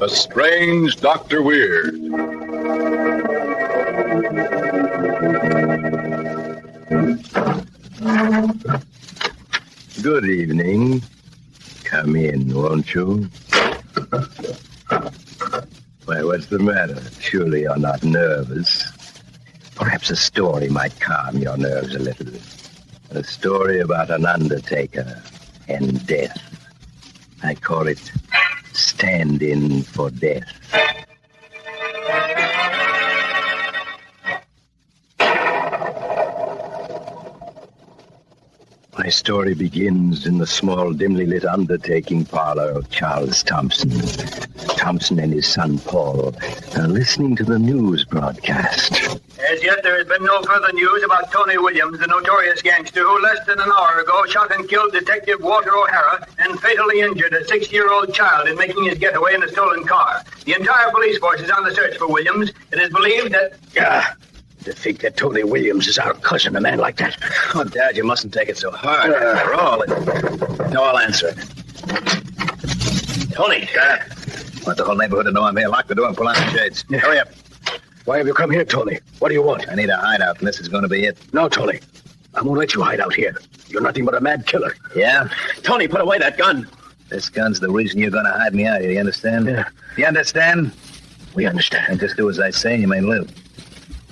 A Strange Dr. Weird. Good evening. Come in, won't you? Why, what's the matter? Surely you're not nervous. Perhaps a story might calm your nerves a little. A story about an undertaker and death. I call it Stand-In for Death. My story begins in the small, dimly lit undertaking parlor of Charles Thompson. Thompson and his son Paul are listening to the news broadcast. As yet, there has been no further news about Tony Williams, the notorious gangster who less than an hour ago shot and killed Detective Walter O'Hara and fatally injured a 6-year-old child in making his getaway in a stolen car. The entire police force is on the search for Williams. It is believed that... To think that Tony Williams is our cousin, a man like that. Oh, Dad, you mustn't take it so hard. After all, No, I'll answer it. Tony, want the whole neighborhood to know I'm here. Lock the door and pull out the shades. Yeah. Hurry up. Why have you come here, Tony? What do you want? I need a hideout, and this is going to be it. No, Tony. I won't let you hide out here. You're nothing but a mad killer. Yeah? Tony, put away that gun. This gun's the reason you're going to hide me out here, you understand? Yeah. You understand? We understand. And just do as I say and you may live.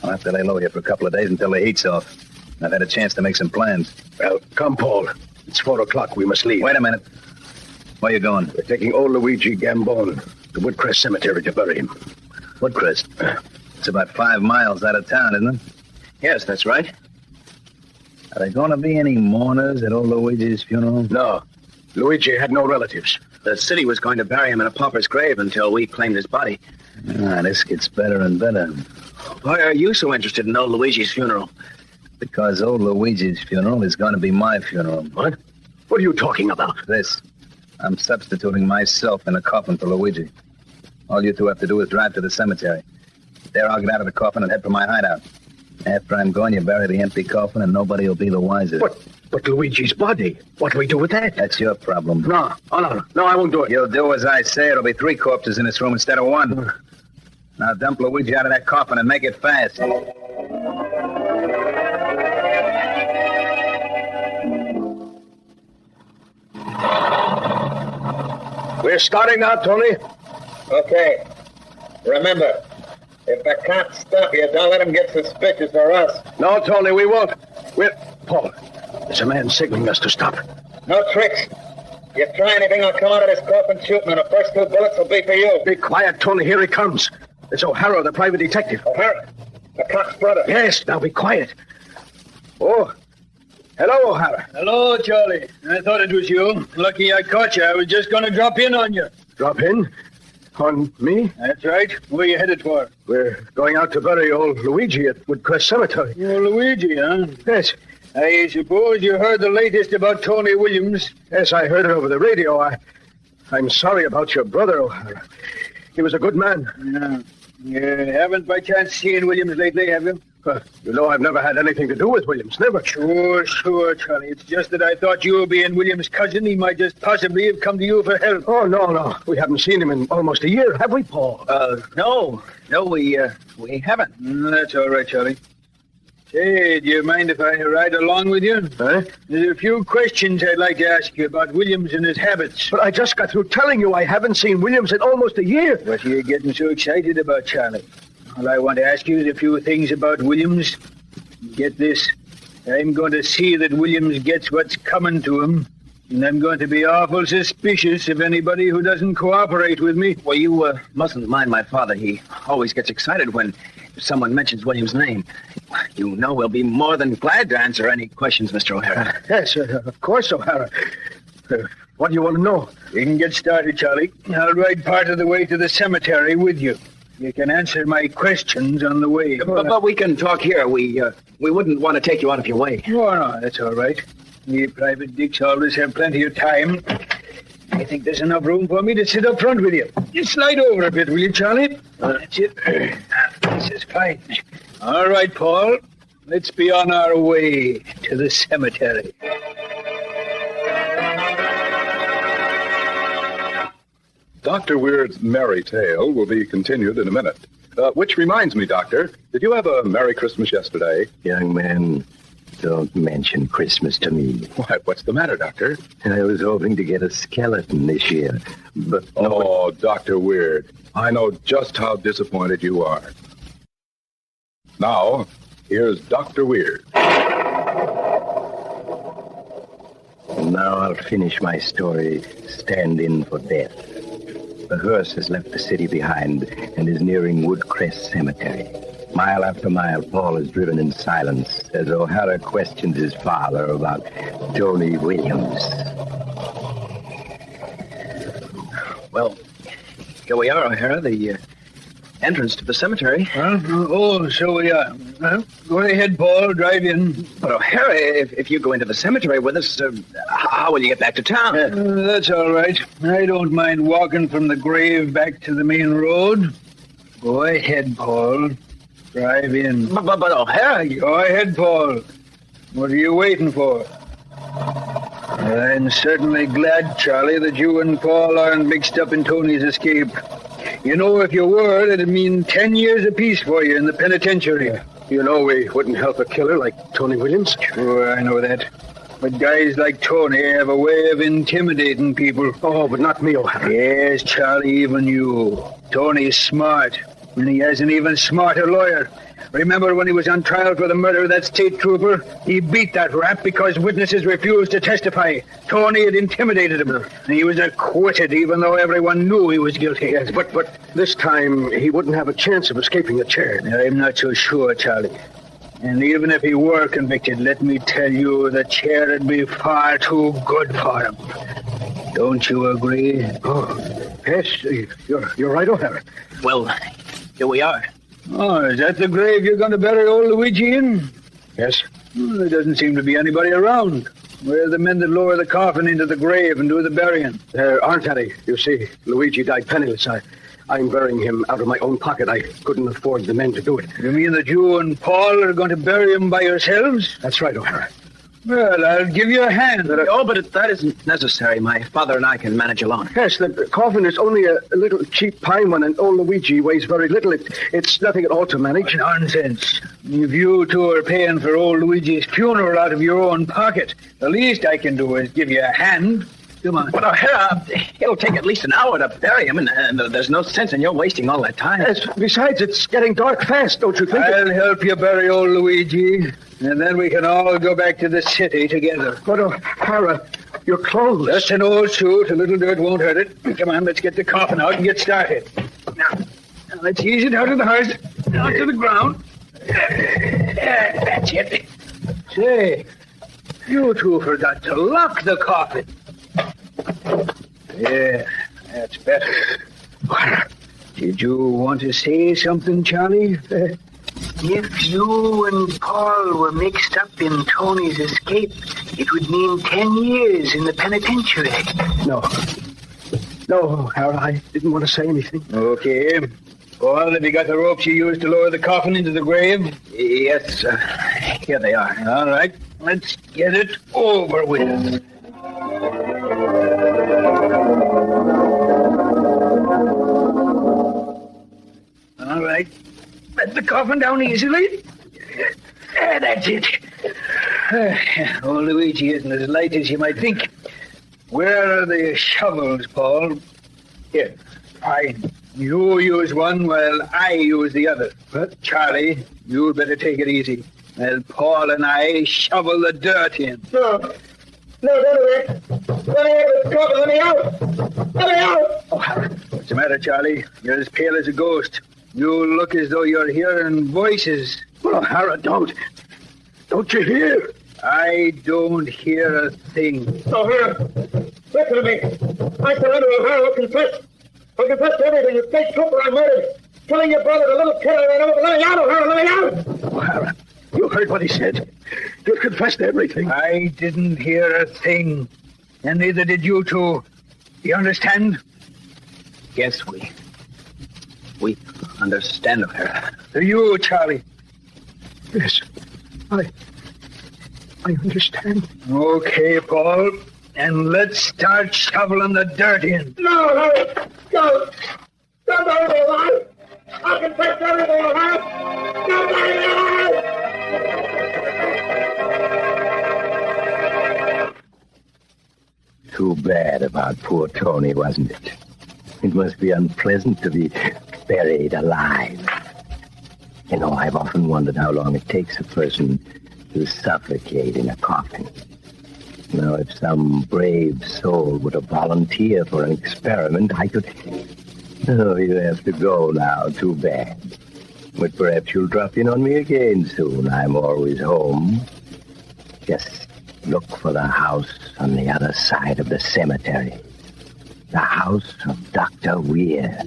I'll have to lay low here for a couple of days until the heat's off. I've had a chance to make some plans. Well, come, Paul. It's 4 o'clock. We must leave. Wait a minute. Where you going? We're taking old Luigi Gambone to Woodcrest Cemetery to bury him. Woodcrest? It's about 5 miles out of town, isn't it? Yes, that's right. Are there going to be any mourners at old Luigi's funeral? No. Luigi had no relatives. The city was going to bury him in a pauper's grave until we claimed his body. This gets better and better. Why are you so interested in old Luigi's funeral? Because old Luigi's funeral is going to be my funeral. What? What are you talking about? This. I'm substituting myself in a coffin for Luigi. All you two have to do is drive to the cemetery. There I'll get out of the coffin and head for my hideout. After I'm gone, you bury the empty coffin and nobody will be the wiser. But Luigi's body. What do we do with that? That's your problem. No. Oh, no, I won't do it. You'll do as I say. It'll be 3 corpses in this room instead of 1. Now dump Luigi out of that coffin and make it fast. We're starting now, Tony. Okay. Remember, if the cops stop you, don't let them get suspicious for us. No, Tony, we won't. Paul, there's a man signaling us to stop. No tricks. If you try anything, I'll come out of this coffin shooting, and the first 2 bullets will be for you. Be quiet, Tony. Here he comes. It's O'Hara, the private detective. O'Hara? The cop's brother? Yes, now be quiet. Oh, hello, O'Hara. Hello, Charlie. I thought it was you. Lucky I caught you. I was just going to drop in on you. Drop in? On me? That's right. Where you headed for? We're going out to bury old Luigi at Woodcrest Cemetery. Oh, Luigi, huh? Yes. I suppose you heard the latest about Tony Williams? Yes, I heard it over the radio. I'm sorry about your brother, O'Hara. He was a good man. Yeah. You haven't by chance seen Williams lately, have you? You know I've never had anything to do with Williams, never. Sure, Charlie. It's just that I thought you being Williams' cousin, he might just possibly have come to you for help. Oh, no. We haven't seen him in almost a year, have we, Paul? No, we haven't. That's all right, Charlie. Say, do you mind if I ride along with you? Huh? There's a few questions I'd like to ask you about Williams and his habits. But I just got through telling you I haven't seen Williams in almost a year. What are you getting so excited about, Charlie? All I want to ask you is a few things about Williams. Get this. I'm going to see that Williams gets what's coming to him. And I'm going to be awful suspicious of anybody who doesn't cooperate with me. Well, you mustn't mind my father. He always gets excited when someone mentions William's name. You know we'll be more than glad to answer any questions, Mr. O'Hara. Yes, of course, O'Hara. What do you want to know? You can get started, Charlie. I'll ride part of the way to the cemetery with you. You can answer my questions on the way. But we can talk here. We wouldn't want to take you out of your way. Oh, no, that's all right. We private dicks always have plenty of time. I think there's enough room for me to sit up front with you. You slide over a bit, will you, Charlie? That's it. This is fine. All right, Paul. Let's be on our way to the cemetery. Dr. Weird's merry tale will be continued in a minute. Which reminds me, Doctor, did you have a Merry Christmas yesterday? Young man, don't mention Christmas to me. Why, what's the matter, Doctor? I was hoping to get a skeleton this year, but... Oh, Dr. Weird, I know just how disappointed you are. Now, here's Dr. Weird. Now I'll finish my story, stand in for death. The hearse has left the city behind and is nearing Woodcrest Cemetery. Mile after mile, Paul is driven in silence as O'Hara questions his father about Tony Williams. Well, here we are, O'Hara, the entrance to the cemetery. So we are. Go ahead, Paul. Drive in. But, O'Hara, if you go into the cemetery with us, how will you get back to town? That's all right. I don't mind walking from the grave back to the main road. Go ahead, Paul. Drive in. But O'Hara, Go ahead, Paul. What are you waiting for? I'm certainly glad, Charlie, that you and Paul aren't mixed up in Tony's escape. You know, if you were, it'd mean 10 years apiece for you in the penitentiary. You know we wouldn't help a killer like Tony Williams. Sure, I know that. But guys like Tony have a way of intimidating people. Oh, but not me, O'Hara. Yes, Charlie, even you. Tony's smart, and he has an even smarter lawyer. Remember when he was on trial for the murder of that state trooper? He beat that rap because witnesses refused to testify. Tony had intimidated him, and he was acquitted even though everyone knew he was guilty. Yes, but this time he wouldn't have a chance of escaping the chair. I'm not so sure, Charlie. And even if he were convicted, let me tell you, the chair would be far too good for him. Don't you agree? Oh, yes, you're right, O'Hara. well, here we are. Oh, is that the grave you're going to bury old Luigi in? Yes. Well, there doesn't seem to be anybody around. Where are the men that lower the coffin into the grave and do the burying? There aren't any. You see, Luigi died penniless. I'm burying him out of my own pocket. I couldn't afford the men to do it. You mean that you and Paul are going to bury him by yourselves? That's right, O'Hara. Well, I'll give you a hand. Oh, but that isn't necessary. My father and I can manage alone. Yes, the coffin is only a little cheap pine one, and old Luigi weighs very little. It's nothing at all to manage. Nonsense. If you two are paying for old Luigi's funeral out of your own pocket, the least I can do is give you a hand. Come on. But, O'Hara, it'll take at least an hour to bury him, and there's no sense in your wasting all that time. Yes, besides, it's getting dark fast, don't you think? I'll help you bury old Luigi, and then we can all go back to the city together. But, O'Hara, your clothes. Just an old suit. A little dirt won't hurt it. Come on, let's get the coffin out and get started. Now let's ease it out of the hearse, down to the ground. That's it. Say, you two forgot to lock the coffin. Yeah, that's better. Did you want to say something, Charlie? If you and Paul were mixed up in Tony's escape, it would mean 10 years in the penitentiary. No, O'Hara, I didn't want to say anything. Okay. Paul, have you got the ropes you used to lower the coffin into the grave? Yes, here they are. All right, let's get it over with. All right. Let the coffin down easily. That's it. Old Luigi isn't as light as you might think. Where are the shovels, Paul? Here. Fine. You use one while I use the other. But, Charlie, you'd better take it easy. While Paul and I shovel the dirt in. No, don't do it. Let me out. Let me out. Oh, what's the matter, Charlie? You're as pale as a ghost. You look as though you're hearing voices. Well, O'Hara, don't you hear? I don't hear a thing. O'Hara, listen to me. I surrender O'Hara who confessed. Who confessed to everything. You state trooper I murdered. Killing your brother, the little kid I ran over. Let me out, O'Hara, let me out. O'Hara, you heard what he said. You confessed everything. I didn't hear a thing. And neither did you two. You understand? Yes, we understand, O'Hara. Do you, Charlie? Yes, I understand. Okay, Paul. and let's start shoveling the dirt in. No, hurry. Go. Somebody alive. I can fix everything alive. Somebody alive. Too bad about poor Tony, wasn't it? It must be unpleasant to be buried alive. You know, I've often wondered how long it takes a person to suffocate in a coffin. Now, if some brave soul were to volunteer for an experiment, I could... Oh, you have to go now. Too bad. But perhaps you'll drop in on me again soon. I'm always home. Just look for the house on the other side of the cemetery. The house of Dr. Weir.